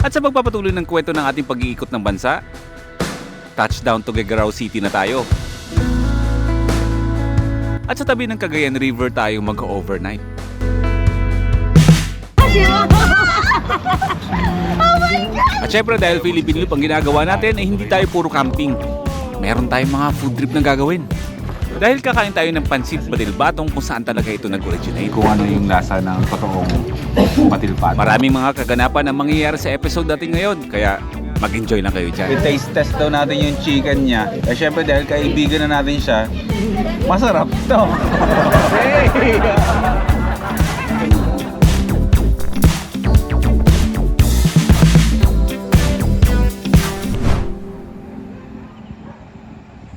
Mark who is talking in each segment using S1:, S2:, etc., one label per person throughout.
S1: At sa pagpapatuloy ng kwento ng ating pag-iikot ng bansa, touchdown to Tuguegarao City na tayo. At sa tabi ng Cagayan River tayo mag-overnight. At syempre dahil Philippine Loop ang ginagawa natin ay hindi tayo puro camping. Meron tayong mga food trip na gagawin. Dahil kakain tayo ng pansit batil-batong kung saan talaga ito nag-originate.
S2: Kung ano yung lasa ng totoong batil-batong.
S1: Maraming mga kaganapan ang mangyayari sa episode natin ngayon, kaya mag-enjoy lang kayo dyan.
S2: I-taste test daw natin yung chicken niya. Eh syempre dahil kaibigan na natin siya, masarap to. Hey!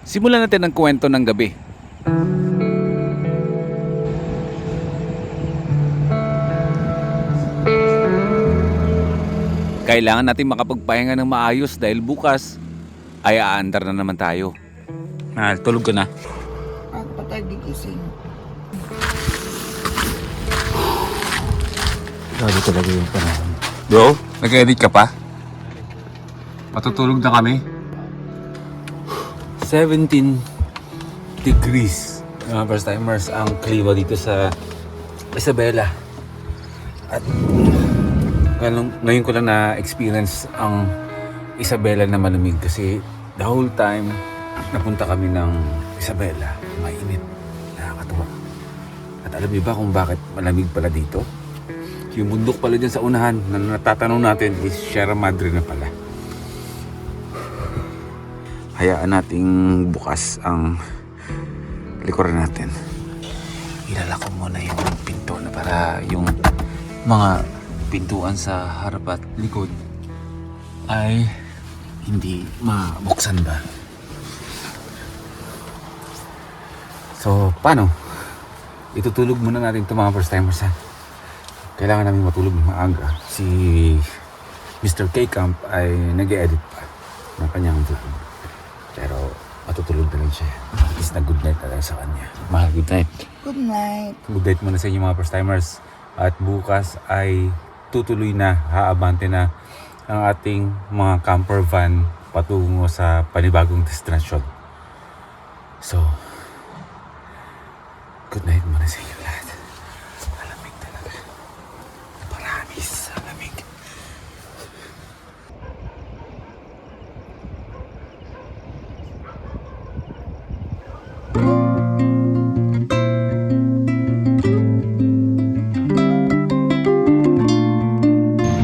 S1: Simulan natin ang kwento ng gabi. Kailangan natin makapagpahinga ng maayos dahil bukas ay aandar na naman tayo. Tulog ka na.
S3: At patay di gising.
S2: Grabe talaga yung panahon.
S1: Bro, nag-edit ka pa?
S2: Matutulog na kami.
S1: 17 degrees. Mga first timers, ang klima dito sa Isabela. At ngayon ko lang na-experience ang Isabela na malamig kasi the whole time napunta kami ng Isabela, mainit, nakakatuwa. At alam niyo ba kung bakit malamig pala dito? Yung bundok pala dyan sa unahan na natatanong natin is Sierra Madre na pala. Hayaan nating bukas ang likuran natin. Ilala ko muna yung pinto na para yung mga pintuan sa harap at likod ay hindi mabuksan ba. So, paano? Itutulog muna natin ito mga first timers ha. Kailangan namin matulog ng maaga. Si Mr. K-Camp ay nag-e-edit pa ng kanyang vlog. Pero matutulog na rin siya. At least na good night na lang sa kanya. Mahal, good night.
S3: Good night.
S1: Good night muna sa inyo mga first timers. At bukas ay tutuloy na, haabante na ang ating mga camper van patungo sa panibagong destinasyon. So, good night muna sa inyo lahat. Malamig talaga. Paramis sa lamig.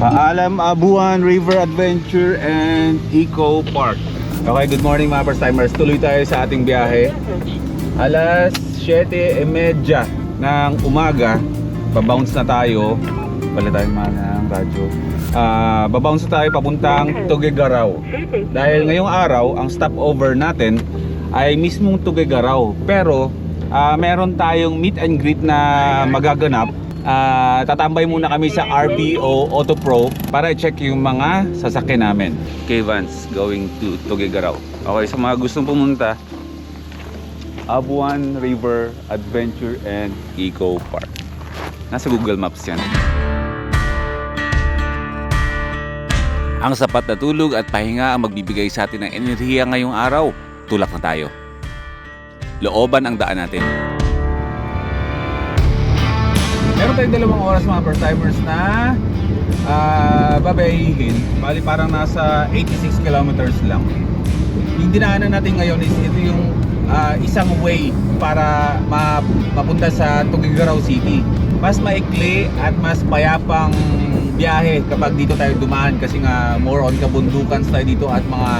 S2: Paalam Abuan River Adventure and Eco Park. Okay, good morning mga first timers. Tuloy tayo sa ating biyahe. Alas 7:30 ng umaga, babounce na tayo. Wala tayong mana ng radyo. Babounce na tayo papuntang Tuguegarao. Dahil ngayong araw, ang stopover natin ay mismong Tuguegarao. Pero meron tayong meet and greet na magaganap. Tatambay muna kami sa RBO Auto Pro para i-check yung mga sasakyan namin. K-Vans going to Tuguegarao. Okay, sa mga gustong pumunta, Abuan River Adventure and Eco Park. Nasa Google Maps yan. Ang sapat na tulog at pahinga ang magbibigay sa atin ng enerhiya ngayong araw. Tulak na tayo. Looban ang daan natin. Meron tayong 2 oras mga first timers na babayihin. Bali parang nasa 86 kilometers lang. Yung dinaanan natin ngayon is ito yung isang way para mapunta sa Tuguegarao City. Mas maikli at mas payapang biyahe kapag dito tayo dumaan kasi nga more on kabundukan tayo dito at mga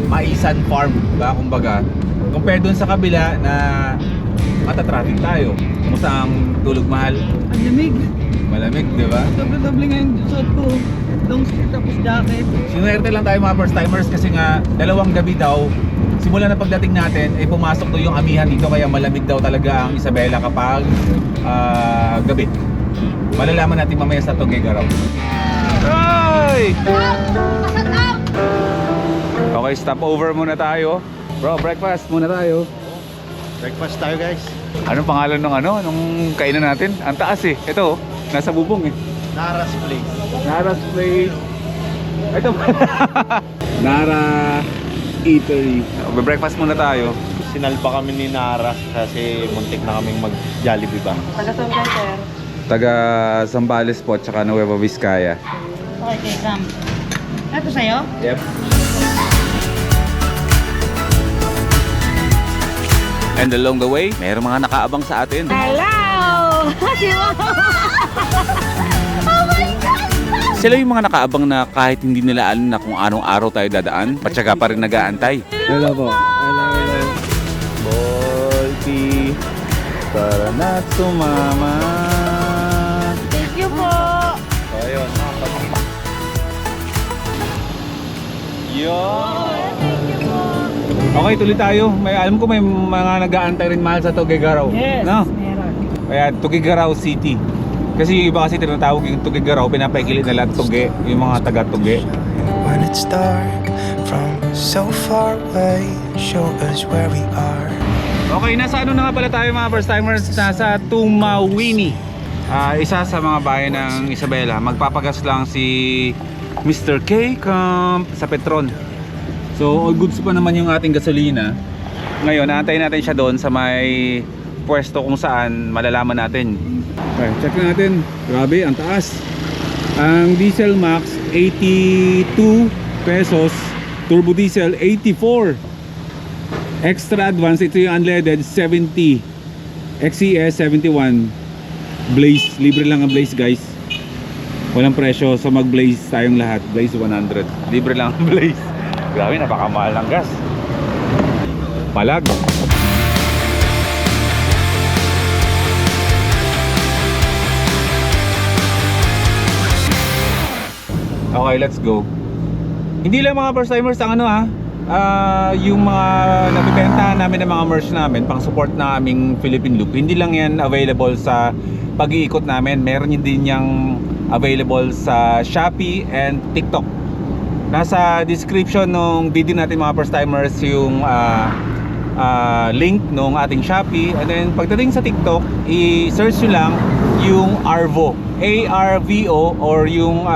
S2: maisan farm ba kumbaga. Compare dun sa kabila na matatraffic tayo. Kumusta ang tulog, mahal?
S3: Ang lamig.
S2: Malamig, di ba?
S3: Doble-doble nga yung suot ko. Long sleeve tapos jacket.
S2: Sinuwerte lang tayo mga first timers kasi nga 2 gabi daw simula na pagdating natin ay pumasok daw yung amihan dito kaya malamig daw talaga ang Isabela kapag gabi. Malalaman natin mamaya sa Tuguegarao. Ay! Okay, stop over muna tayo. Bro, breakfast muna tayo.
S4: Breakfast tayo guys.
S2: Anong pangalan nung kainan natin? Ang taas eh. Ito, nasa bubong eh.
S3: Nara's Place.
S2: Nara's Place. Ito ba? Nara Eatery. Breakfast muna tayo.
S3: Sinalba kami ni Nara kasi muntik na kaming mag-Jollibee ba?
S4: Taga-Sangay, sir.
S2: Taga Zambales po, tsaka Nueva Vizcaya.
S4: Okay, kay Sam. Ito sa'yo?
S2: Yep. And along the way, mayroong mga nakaabang sa atin.
S4: Hello! Oh my God!
S2: Sila yung mga nakaabang na kahit hindi nila alam na kung anong araw tayo dadaan, patsaga pa rin nag-aantay. Hello po. Hello. Volpi, tara na sumama.
S4: Thank you po!
S2: Ayun, Yun!
S4: Thank you po!
S2: Okay, tuloy tayo. Alam ko may mga nag-aantay rin mahal sa Tuguegarao.
S4: Yes,
S2: No?
S4: meron.
S2: Kaya Tuguegarao City. Kasi yung iba kasi tinatawag yung Tuguegarao, pinapaikilit nila Tugue, yung mga taga-Tugue.
S5: When it's dark from so far away, show us where we are.
S2: Okay, nasa ano na nga pala tayo mga first timers? Nasa Tumawini. Isa sa mga bayan ng Isabela. Magpapagas lang si Mr. K Camp sa Petron. So all goods pa naman yung ating gasolina. Ngayon, naantayin natin siya doon sa may pwesto kung saan malalaman natin. Okay, check natin. Grabe, ang taas. Ang diesel max 82 pesos, turbo diesel 84. Extra advance, ito yung unleaded 70. XCS 71. Blaze, libre lang ang Blaze guys. Walang presyo, so mag Blaze tayong lahat. Blaze 100. Libre lang ang Blaze. Grabe, napakamahal ng gas. Palag. Okay, let's go. Hindi lang mga first timers ang ano yung mga nabibentahan namin ng mga merch namin pang support na aming Philippine Loop. Hindi lang yan available sa pag-iikot namin. Meron din yang available sa Shopee and TikTok. Nasa description ng video natin mga first timers yung link nung ating Shopee. And then pagdating sa TikTok, i-search nyo lang yung Arvo, ARVO, or yung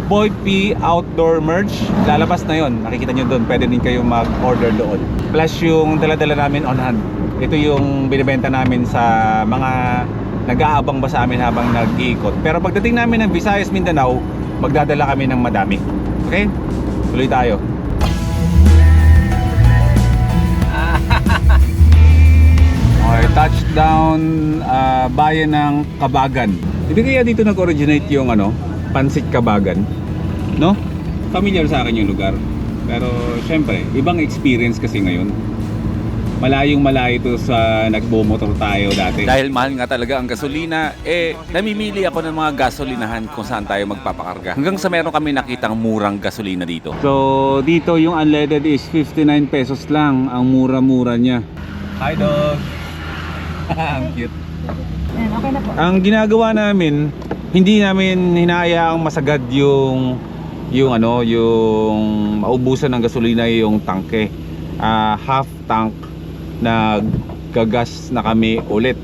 S2: Boy P Outdoor Merch. Lalabas na yon, makikita nyo doon. Pwede din kayo mag-order doon. Plus yung dala-dala namin on hand. Ito yung binibenta namin sa mga nag-aabang ba sa amin habang nag-iikot. Pero pagdating namin ng Visayas, Mindanao, magdadala kami ng madami. Okay? Tuloy tayo. Okay, touchdown bayan ng Kabagan. Hindi kaya dito nag-originate yung Pansit Kabagan, no? Familiar sa akin yung lugar. Pero syempre, ibang experience kasi ngayon. Malayong malayo ito sa nagbo-motor tayo dati. Dahil mahal nga talaga ang gasolina, namimili ako ng mga gasolinahan kung saan tayo magpapakarga. Hanggang sa meron kami nakitang murang gasolina dito. So, dito yung unleaded is 59 pesos lang. Ang mura-mura niya. Hi, dog! Ang cute.
S4: Okay na po.
S2: Ang ginagawa namin, hindi namin hinahayaang masagad yung maubusan ng gasolina yung tangke. Half tank naggagas na kami ulit.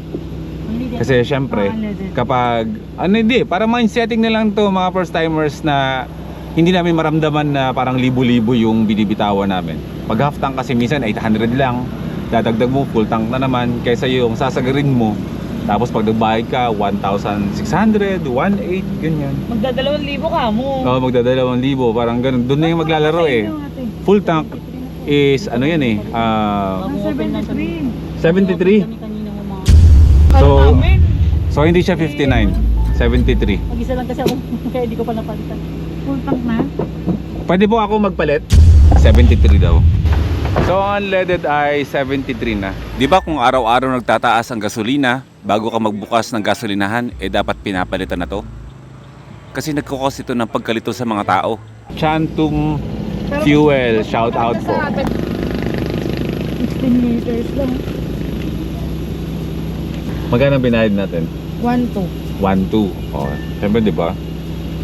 S2: Kasi syempre, kapag hindi, para mindsetting na lang to mga first timers na hindi namin maramdaman na parang libo-libo yung binibitawan namin. Pag half tank kasi minsan 800 lang, dadagdag mo full tank na naman kaysa yung sasagarin mo. Tapos pag nagbayad ka, 1,600, 1,800, ganyan.
S4: Magda2,000 ka mo.
S2: Oo, magda2,000, parang ganun. Doon na yung maglalaro eh. Full tank is ano yan eh, 73. So hindi siya 59, 73.
S4: Mag-isa lang kasi ako, kaya di ko pa napalitan. Full tank na?
S2: Pwede po ako magpalit? 73 daw. So ang unleaded ay 73 na. Di ba kung araw-araw nagtataas ang gasolina, bago ka magbukas ng gasolinahan, dapat pinapalitan na to? Kasi nagkukos ito ng pagkalito sa mga tao. Chantum Fuel, shout out po.
S4: 16 liters lang.
S2: Magkano binayad natin?
S4: 1,2.
S2: 1,2. Oh, siyempre di ba?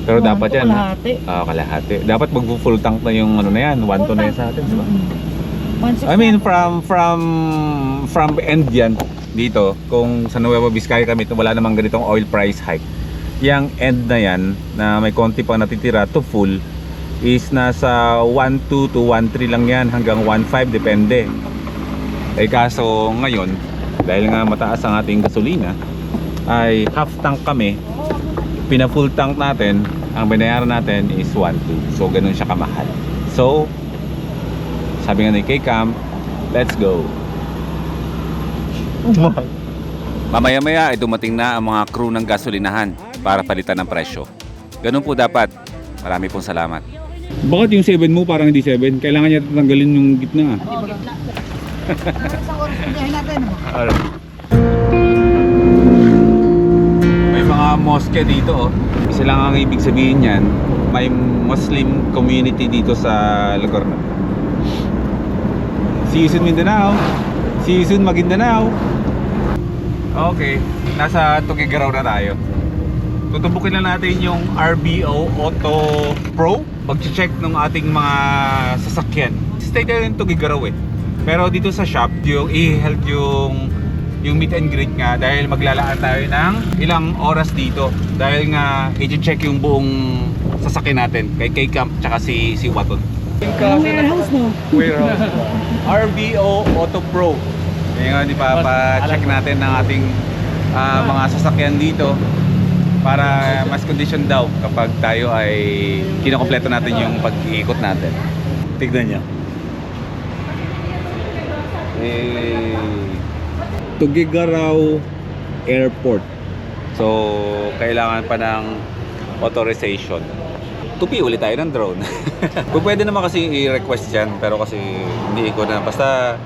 S2: Pero dapat yan.
S4: Kalahati.
S2: Kalahati. Dapat mag-full tank na yung na yan. 1,2 na yan sa atin, di ba?
S4: 1,600.
S2: I mean from end yan dito. Kung sa Nueva Vizcaya kami, wala namang ganitong oil price hike. yung end na yan na may konti pang natitira to full is nasa 1.2 to 1.3 lang yan hanggang 1.5 depende. Eh kaso ngayon dahil nga mataas ang ating gasolina ay half tank kami, pina full tank natin, ang binayaran natin is 1.2. So ganun siya kamahal. So sabi nga ni K-Cam, let's go.
S1: Mamaya-maya ay dumating na ang mga crew ng gasolinahan para palitan ng presyo. Ganun po dapat. Marami pong salamat.
S2: Bakit yung 7 mo parang hindi 7? Kailangan niya tatanggalin yung gitna.
S4: Isang oras na biyahe natin.
S2: May mga mosque dito. Isa lang ang ibig sabihin niyan. May Muslim community dito sa lugar na. See you soon Mindanao. See you soon Maguindanao. Okay, nasa Tuguegarao na tayo. Tutubukin na natin yung RBO Auto Pro. Pag-check ng ating mga sasakyan. Stay tayo yung Tuguegarao eh. Pero dito sa shop, yung i-held yung meet and greet nga dahil maglalaan tayo ng ilang oras dito. Dahil nga i-check yung buong sasakyan natin kay K-Camp tsaka si Waton.
S4: Ang warehouse mo.
S2: Warehouse. RBO Auto Pro. Kaya nga, di ba, pa-check natin ng ating mga sasakyan dito para mas condition daw kapag tayo ay kinokompleto natin yung pag-iikot natin. Tignan nyo. Tuguegarao Airport. So, kailangan pa ng authorization. Tupi ulit tayo ng drone. Pwede naman kasi i-request yan, pero kasi hindi ko na. Basta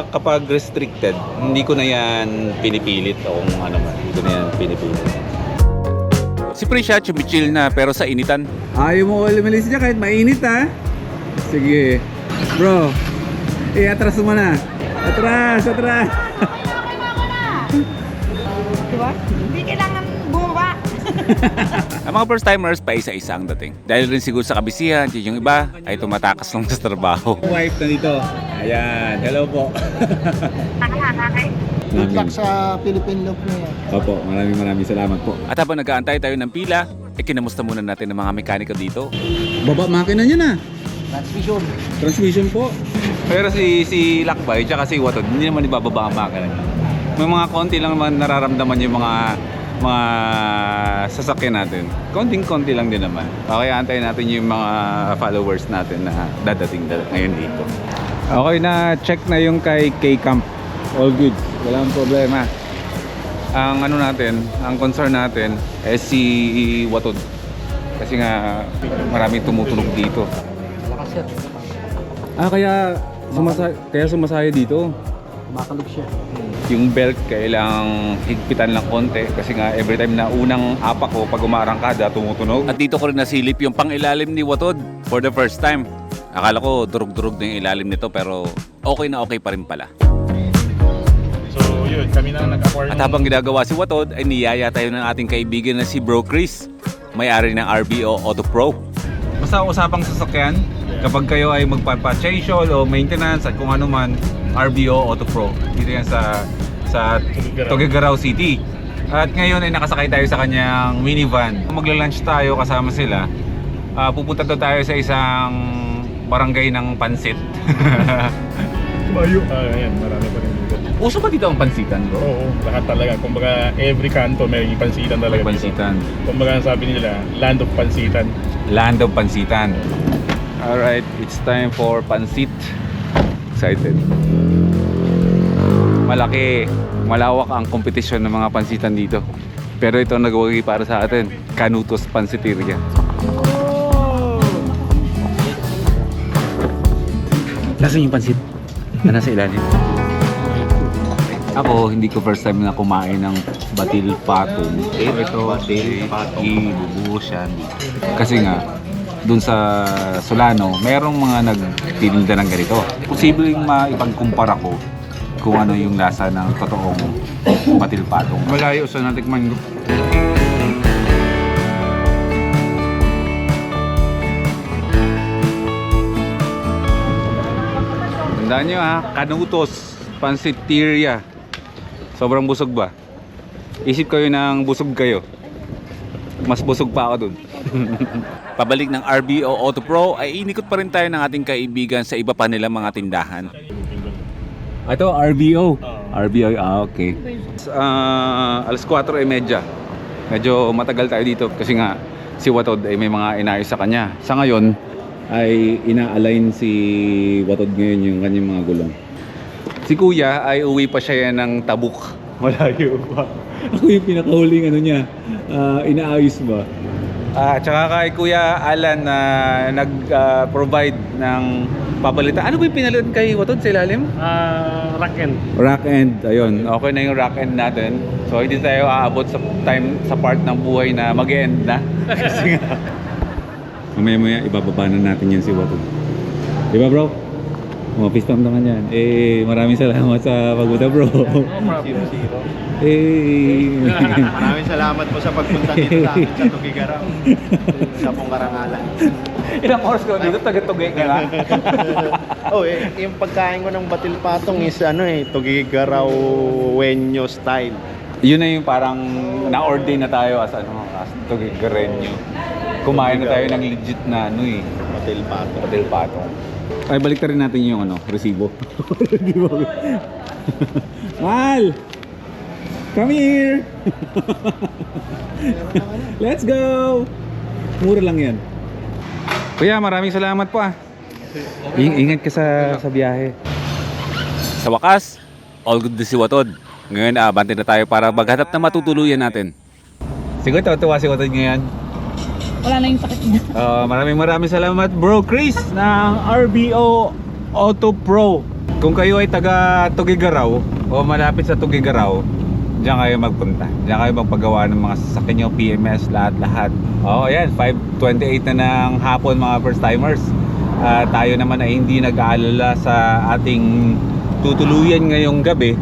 S2: kapag restricted, hindi ko na yan pinipilit o kung ano man. Hindi ko na yan pinipilit.
S1: Si Prisha, chumichill na pero sa initan.
S2: Ayaw mo umalis niya kahit mainit ha? Sige. Bro, atras mo na. Atras!
S4: Diba? Hindi kailangan bumaba.
S1: Ang mga first timers pa isa-isa ang dating. Dahil rin siguro sa kabisihan, yung iba ay tumatakas lang sa trabaho.
S2: Wife na dito. Ayan, hello po.
S4: Good luck sa Philippine Loop na yan.
S2: Opo, maraming salamat po.
S1: At habang nag-aantay tayo ng pila, kinamusta muna natin ang mga mekaniko dito.
S2: Baba makina niya na.
S4: Transmission.
S2: Transmission po. Pero si Lakbay tsaka si Waton, hindi naman ibababa ang makina niya. May mga konti lang naman nararamdaman yung mga sasakyan natin. Konting-konti lang din naman. Okay, antayin natin yung mga followers natin na dadating ngayon dito. Okay na, check na yung kay K-Camp. All good, walang problema. Ang ano natin, ang concern natin is si Waton. Kasi nga maraming tumutunog dito.
S4: Lakas yan.
S2: Kaya sumasaya dito.
S4: Makalog siya.
S2: Yung belt kailangang higpitan lang konti kasi nga every time na unang apak ko pag umarangkada tumutunog.
S1: At dito ko rin nasilip yung pang-ilalim ni Watod for the first time. Akala ko durug-durug na yung ilalim nito pero okay na okay pa rin pala.
S3: So yun, kami na nag-acquire
S1: At habang ginagawa si Watod ay niyaya tayo ng ating kaibigan na si Bro Chris, may-ari ng RBO Auto Pro.
S2: Basta usapang sasakyan, kapag kayo ay magpa-change oil o maintenance at kung ano man, RBO Auto Pro. Dito yan sa Tuguegarao City. At ngayon ay nakasakay tayo sa kanyang minivan. Magla-lunch tayo kasama sila. Pupunta daw tayo sa isang barangay ng Pansit.
S3: Bayo. Ayan, marami pa rin dito.
S2: Uso ba dito ang pansitan, bro?
S3: Oo, lahat talaga. Kumbaga, every kanto may pansitan talaga.
S2: May pansitan.
S3: Dito. Kumbaga, sabi nila, land of pansitan.
S2: Land of Pansitan. Alright, it's time for Pansit. Excited. Malawak ang kompetisyon ng mga pansitan dito. Pero ito ang nagawagi para sa atin, Canutos Pansiteria. Nasaan yung pansit? Nasa ilalim. Ako, hindi ko first time na kumain ng batil patong. Ito, batil patong. Ibubuhos yan. Kasi nga, dun sa Solano, merong mga nagtitinda ng ganito. Posibleng maipagkumpara ko kung ano yung lasa ng totoong batil patong. Malayo sa natikman ko. Tandaan nyo ha, Canutos Pansiteria. Sobrang busog ba? Isip kayo ng busog kayo. Mas busog pa ako dun. Pabalik ng RBO Auto Pro ay inikot pa rin tayo ng ating kaibigan sa iba pa nilang mga tindahan. Ito, RBO. RBO, okay. Alas 4:30. Medyo matagal tayo dito kasi nga si Watod ay may mga inayos sa kanya. Sa ngayon ay ina-align si Watod ngayon yung kanyang mga gulong. Si Kuya ay uwi pa siya yan ng Tabuk. Malayo pa. Ako yung pinakahuling ano niya, inaayos ba? Tsaka kay Kuya Alan na nag-provide ng papalitan. Ano ba yung pinalitan kay Watod sa ilalim?
S3: Rack end.
S2: Rack end, ayun. Okay na yung rack end natin. So hindi tayo aabot sa time sa part ng buhay na mag-end na. Kasi nga mamaya ibababa na natin yan si Watod. Diba bro? Peace pump naman yan. Maraming salamat sa pagpunta bro.
S3: No problem. 0-0. Maraming salamat po sa pagpunta dito sa amin sa Tugigaraw. Sa pong karangalan.
S2: Ilang oras ko dito, taga-tugay ka nga.
S3: Yung pagkain ko ng batil patong is Tugigaraw Wenyo style.
S2: Yun na yung parang na-ordain na tayo as Tugigareño. Kumain na tayo ng legit na
S3: Batil patong.
S2: Batil patong. Ay, balik rin natin yung resibo. Mal! Come here! Let's go! Mura lang yan. Kuya, maraming salamat po Ingat ka sa biyahe. Sa wakas, all good na si Watod. Ngayon, bante na tayo para maghanap na matutuluyan natin. Siguro tuwa si Watod ngayon.
S4: Wala na yung sakit niya.
S2: Maraming salamat Bro Chris ng RBO Auto Pro. Kung kayo ay taga Tugigaraw o malapit sa Tugigaraw, diyan kayo magpunta. Diyan kayo magpagawa ng mga sasakyan nyo, PMS, lahat. Ayan, 5:28 na ng hapon mga first timers. Tayo naman ay hindi nag-aalala sa ating tutuluyan ngayong gabi.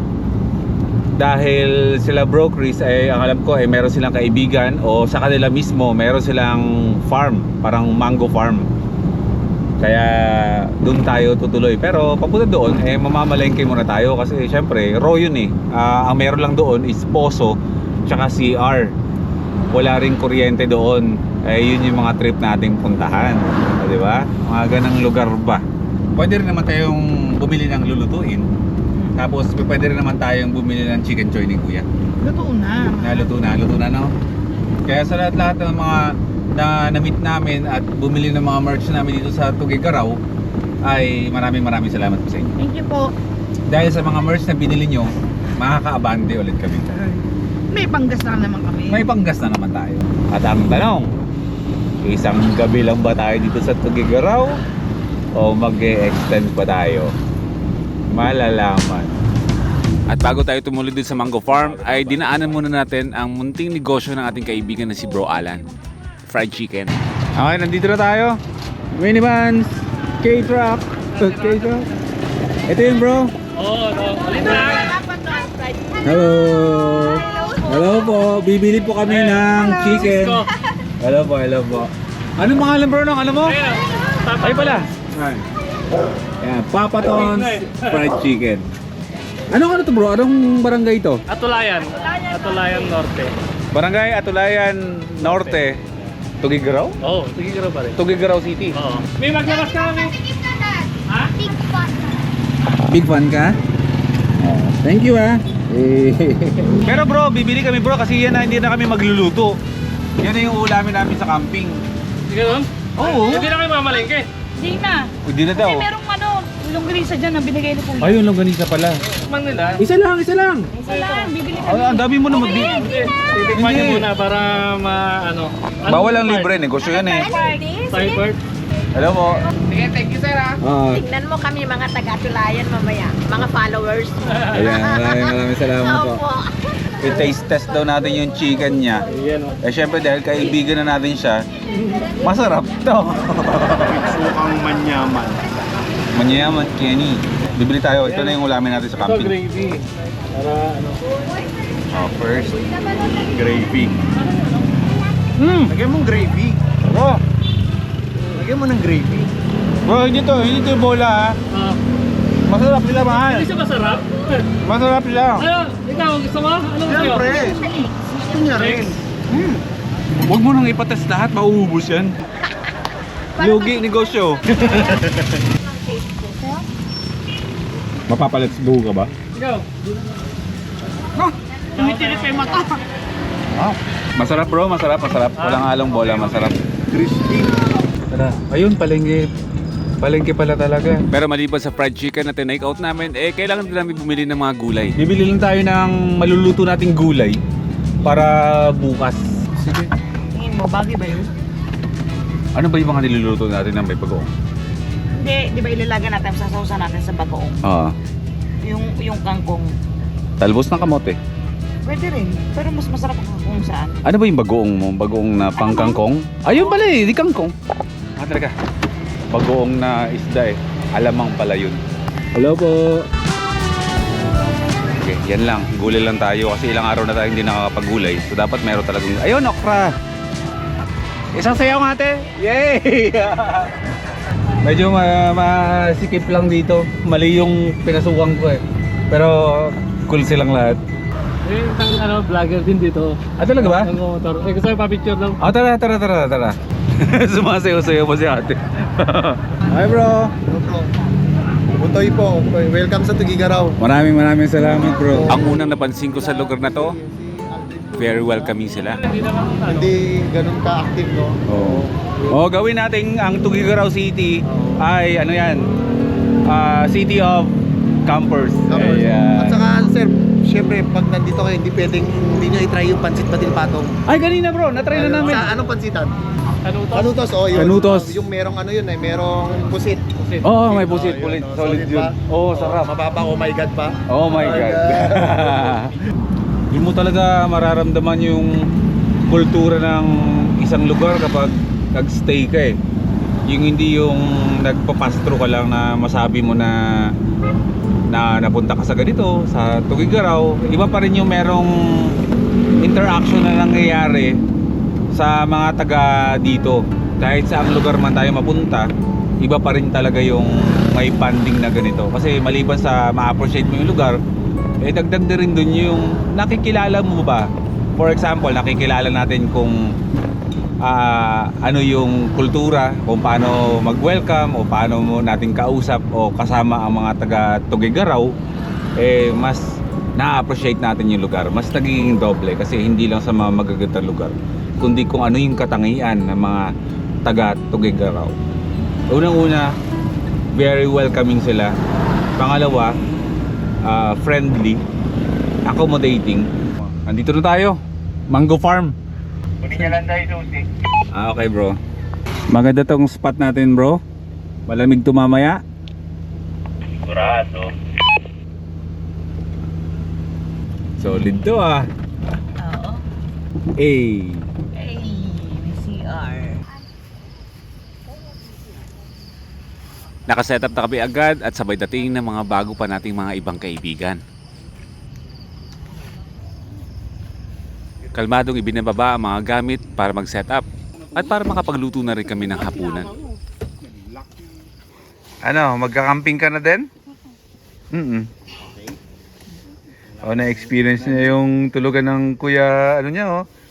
S2: Dahil sila Bro Chris ay ang alam ko ay meron silang kaibigan o sa kanila mismo meron silang farm, parang mango farm. Kaya doon tayo tutuloy. Pero papunta doon mamamalengke muna tayo kasi syempre raw yun ang meron lang doon is poso tsaka CR. Wala ring kuryente doon. Yun yung mga trip nating puntahan. Di ba? Mga ganang lugar ba? Pwede rin naman tayong bumili ng lulutuin. Tapos pwede rin naman tayong bumili ng chicken choy ni Kuya.
S4: Luto na.
S2: Luto na no? Kaya sa lahat ng mga na-meet namin at bumili ng mga merch namin dito sa Tugigaraw ay maraming salamat po sa inyo.
S4: Thank you po.
S2: Dahil sa mga merch na binili nyo, makaka-abante ulit kami.
S4: May panggas na naman kami.
S2: May panggas na naman tayo. At ang tanong, isang gabi lang ba tayo dito sa Tugigaraw o mag-e-extend pa tayo? Malalaman. At bago tayo tumuloy dun sa Mango Farm ay dinaanan muna natin ang munting negosyo ng ating kaibigan na si Bro Alan, fried chicken. Okay, nandito na tayo. Minivans, K-Truck. K-Truck. Ito yun bro. Hello. Hello po. Bibili po kami ng chicken. Hello po. Anong pangalan bro ng ano mo? Ay pala. Ayan, Papa Ton's fried chicken. Ano to bro? Anong barangay ito?
S6: Atulayan Norte.
S2: Barangay Atulayan Norte. Tugigaraw?
S6: Oo, Tugigaraw pa rin.
S2: Tugigaraw City.
S6: Oo. May maglabas ka kami. Ha?
S2: Big fan ka? Thank you Pero bro, bibili kami bro kasi yan na hindi na kami magluluto. Yan na yung ulamin namin sa camping.
S6: Hindi ka doon?
S2: Oo.
S6: Hindi na kayo mamalengke.
S4: Hindi na.
S2: Hindi na daw.
S4: Kasi merong longganisa dyan na binigay ni Kuya.
S2: Ayun, longganisa pala.
S6: Man nila.
S2: Isa lang.
S4: Isa lang, bibili kami.
S2: Ang dami mo na mag
S6: Titikman niyo muna para
S2: Bawal ang libre, negosyo yan
S6: Cyber.
S2: Hello po.
S6: Sige, thank you sir ha.
S7: Tignan mo kami mga taga-Tulayan mamaya, mga followers.
S2: Ayan, maraming salamat po.
S7: Opo.
S2: I-taste test daw natin yung chicken niya. Syempre dahil kaibigan na natin siya, masarap to.
S3: Sukang manyaman.
S2: Manyaman, Kenny. Bibili tayo. Ito na yung ulamin natin sa
S6: Ito
S2: camping.
S6: gravy. Para
S2: First.
S3: Gravy. Lagyan mong gravy.
S2: Bro,
S3: Lagyan mo ng gravy.
S2: hindi to yung bola Masarap sila mahal.
S6: Hindi siya masarap.
S2: Masarap sila.
S6: Ano? Ikaw, gusto mo? Ano gusto mo?
S3: Siyempre. Gusto niya rin.
S2: Huwag mo nang ipatas lahat, mauubos yan. Lugi negosyo. Mapapalets buho ka ba?
S6: Ikaw.
S4: Tumitilip yung mata.
S2: Masarap bro, masarap. Walang halong bola, masarap.
S3: Crispy.
S2: Tara, ayun, palengke. Palengke pala talaga. Pero maliban sa fried chicken na tinake out namin, kailangan din namin bumili ng mga gulay. Bibili lang tayo ng maluluto nating gulay para bukas. Sige.
S7: Tingin mo, bagay ba yun?
S2: Ano ba yung mga niluluto natin ng may bagoong?
S7: Hindi, di ba ilalaga natin sa sausa natin sa bagoong?
S2: Oo.
S7: Yung kangkong.
S2: Talbos ng kamote.
S7: Pwede rin, pero mas masarap kung saan.
S2: Ano ba yung bagoong mo? Bagoong na pangkangkong? Ayun pala di kangkong. Talaga. Bagoong na isda Alamang pala yun. Hello po. Okay, yan lang. Gulay lang tayo kasi ilang araw na tayo hindi nakakapagulay. So dapat meron talagang... Ayun, okra! Isang sayaw nga ate! Yay! Medyo masikip lang dito. Mali yung pinasukan ko Pero cool silang lahat.
S6: Isang vlogger din dito.
S2: Talaga ba?
S6: Ang motor. Gusto ko pa-picture lang.
S2: Tara. Sumasayaw-sayaw pa si ate. Hi bro!
S3: Butoy po. Welcome sa Tugigaraw.
S2: Maraming salamat bro. Ang unang napansin ko sa lugar na to, very welcoming sila.
S3: Hindi ganun ka-active, no?
S2: Gawin natin ang Tugigaraw City ay ano yan, City of Campers. Ayan.
S3: At saka, sir, syempre, pag nandito kayo, hindi nyo i-try yung pansit batil patong.
S2: Ay kanina bro, na-try na namin.
S3: Sa anong pansitan?
S6: Kanutos.
S3: Kanutos, yun.
S2: Kanutos.
S3: Yung merong merong pusit.
S2: Oo, may pusit,
S3: Yun,
S2: solid,
S3: no?
S2: solid yun.
S3: pa?
S2: Oo, sarap.
S3: Mababa, oh my God pa.
S2: Oh my God. Hindi mo talaga mararamdaman yung kultura ng isang lugar kapag nag-stay ka Yung hindi yung nagpapastro ka lang na masabi mo na napunta ka sa ganito, sa Tugigaraw. Iba pa rin yung merong interaction na nangyayari sa mga taga dito. Kahit sa ang lugar man tayo mapunta, iba pa rin talaga yung may banding na ganito. Kasi maliban sa ma-appreciate mo yung lugar, dagdag na rin dun yung nakikilala mo ba. For example, nakikilala natin kung ano yung kultura, kung paano mag-welcome o paano mo natin kausap o kasama ang mga taga Tugigaraw, mas na-appreciate natin yung lugar. Mas nagiging doble kasi hindi lang sa mga magagandang lugar, kundi kung ano yung katangian ng mga taga Tugigaraw. Unang-una, very welcoming sila. Pangalawa, friendly, accommodating. Andito na tayo, Mango Farm. Okay bro. Maganda tong spot natin bro. Malamig to mamaya. Sigurado. Solid to
S7: Oo.
S2: Hey,
S7: Hey, may CR.
S1: Nakasetup na kami agad at sabay dating ng mga bago pa nating mga ibang kaibigan. Kalmadong ibinababa ang mga gamit para mag-setup at para makapagluto na rin kami ng hapunan.
S2: ano, magka-camping ka na din? Na-experience niya yung tulugan ng kuya,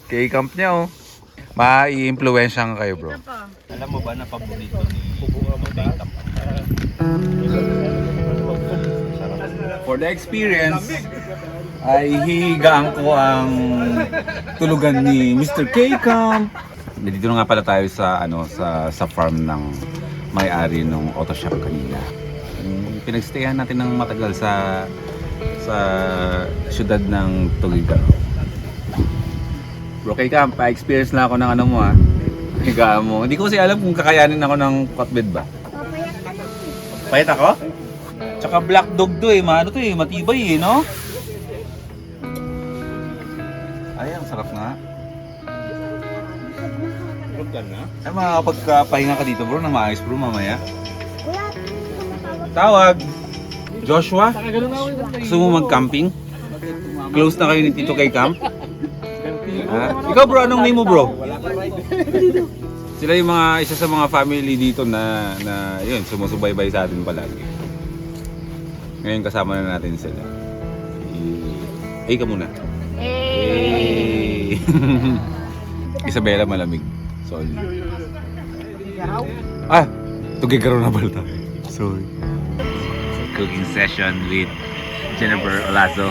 S2: K-camp niya Ma-i-influensya kayo bro.
S3: Alam mo ba na paborito ni
S2: For the experience, ay hihigaan ko ang tulugan ni Mr. K-camp. Dito na nga pala tayo sa sa farm ng may-ari ng auto shop kanina. Pinagstayan natin ng matagal sa syudad ng Tugigaraw. Bro K-camp, pa-experience na ako ng higaan mo. Hindi ko kasi alam kung kakayanin ako ng hotbed ba. Payat ako? Tsaka black dog to matibay no? Ay, ang sarap nga. Ay, makakapagpahinga ka dito bro, na maayos bro mamaya. Tawag! Joshua? Gusto mo mag-camping? Close na kayo ni Tito K-camp? Ikaw bro, anong name mo bro? Sila yung isa sa mga family dito na yun, sumusubaybay sa atin palagi. Ngayon kasama na natin sila. Hey ka muna. Hey! Isabela malamig. Sorry. Tugigaraw na balta. Sorry. Cooking session with Jennifer Olazo.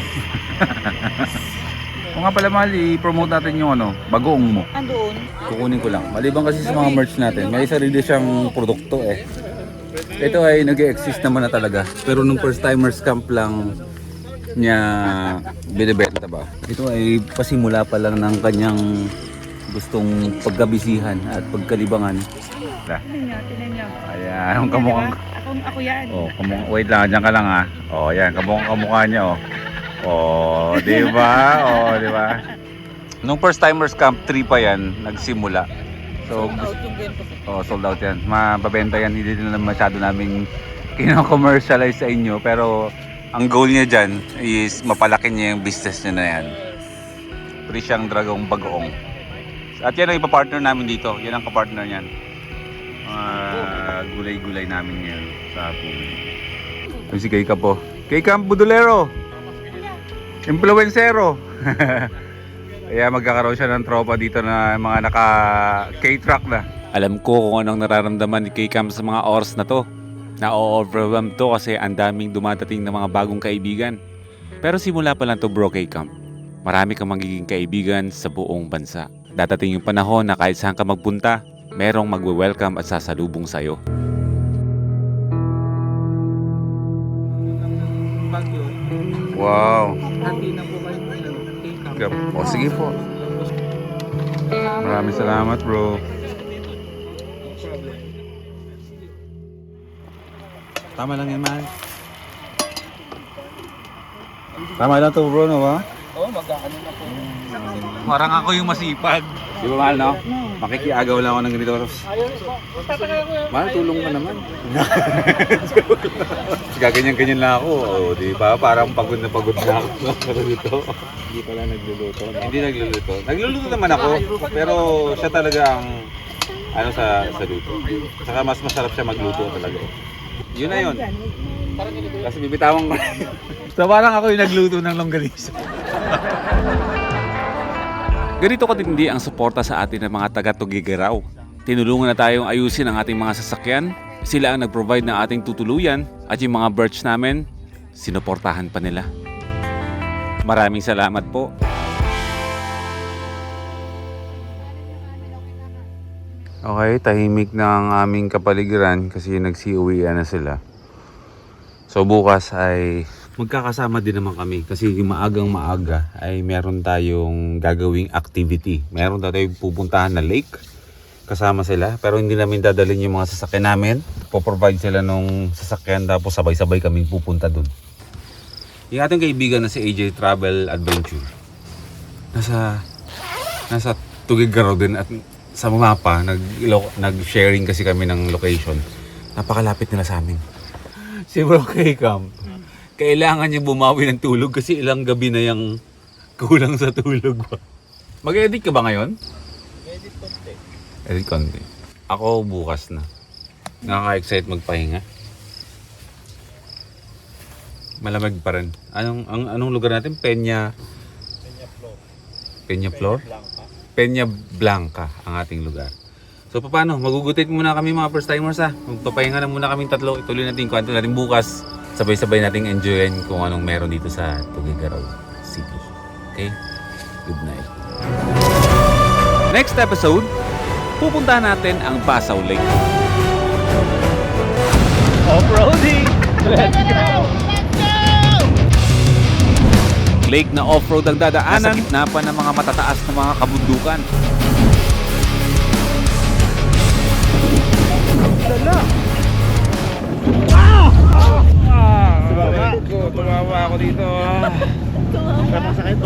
S2: Kung nga pala mahal, i-promote natin yung bagoong mo.
S7: Andoon.
S2: Kukunin ko lang. Maliban kasi sa mga merch natin, may sarili siyang produkto eh. Ito ay nag-exist naman na talaga. Pero nung first timers camp lang niya binibenta ba? Ito ay pasimula pa lang ng kanyang gustong pagkabisihan at pagkalibangan.
S4: Tinan niyo.
S2: Ayan, ang kamukhang...
S4: Ako yan.
S2: Oh, wait lang, dyan ka lang ha. Oh, ayan, kamukha niya oh. Oh, di ba? Oh, di ba? Nung first timers camp 3 pa yan, nagsimula. So, sold out yan. Mababenta yan, hindi na masyado naming kino-commercialize sa inyo. Pero, ang goal niya dyan is mapalaki niya yung business niya na yan. Free siyang dragong bagoong. At yan ang ipapartner namin dito. Yan ang kapartner niyan. Gulay-gulay namin ngayon sa Puno. Ito si Keika po. Keika Budolero! Influencero! Kaya magkakaroon siya ng tropa dito na mga naka K-truck na. Alam ko kung anong nararamdaman ni K-Cam sa mga oras na to. Na-overwhelm to kasi ang daming dumadating ng mga bagong kaibigan. Pero simula pa lang to bro K-Cam. Marami kang magiging kaibigan sa buong bansa. Dadating yung panahon na kahit saan ka magpunta, merong magwe-welcome at sasalubong sa'yo. Wow! O sige po. Maraming salamat bro. Tama lang yan man. Tama lang to bro no ba? Oo, magkakaroon na po. Parang ako yung masipag. Di ba mahal no? Makikiagaw lang ako ng ganito. Mahal, tulong ka naman. Gaganyan-ganyan lang ako. O, di ba? Parang pagod na ako. Pero dito. Hindi pala nagluluto. Hindi nagluluto. Nagluluto naman ako. Pero siya talaga ang sa luto. Saka mas masarap siya magluto talaga. Yun na yun. Kasi bibitawan ko. So parang ako yung nagluto ng longganisa. Ganito katindi ang suporta sa atin ng mga taga-Tugigaraw. Tinulungan na tayong ayusin ang ating mga sasakyan. Sila ang nag-provide ng ating tutuluyan at yung mga birch namin, sinuportahan pa nila. Maraming salamat po. Okay, tahimik na ang aming kapaligiran kasi nagsiuwian na sila. So bukas ay magkakasama din naman kami kasi yung maaga ay meron tayong gagawing activity. Meron tayong pupuntahan na lake. Kasama sila pero hindi namin dadalhin yung mga sasakyan namin. Po-provide sila nung sasakyan tapos sabay-sabay kaming pupunta dun. Yung ating kaibigan na si AJ Travel Adventure. Nasa Tugigaraw din at sa mapa nag-sharing kasi kami ng location. Napakalapit nila sa amin. Si Bro K-Cam. Kailangan niya bumawi ng tulog kasi ilang gabi na yung kulang sa tulog ba. Mag-edit ka ba ngayon? Edit konti. Ako bukas na. Nakaka-excite magpahinga. Malamig pa rin. Anong lugar natin? Peña Flor? Peña Blanca ang ating lugar. So paano? Magugutit muna kami mga first timers ha. Magpapahinga na muna kaming tatlo. Ituloy natin yung kwento natin bukas. Sabay-sabay nating enjoyin kung anong meron dito sa Tugigaraw City. Okay? Good night. Next episode, pupuntahan natin ang Basaw Lake. Off-roading! Let's go! Lake na off-road ang dadaanan. Nasa gitna pa ng mga matataas na mga kabundukan. Dala! Tumawa ako dito. Masakit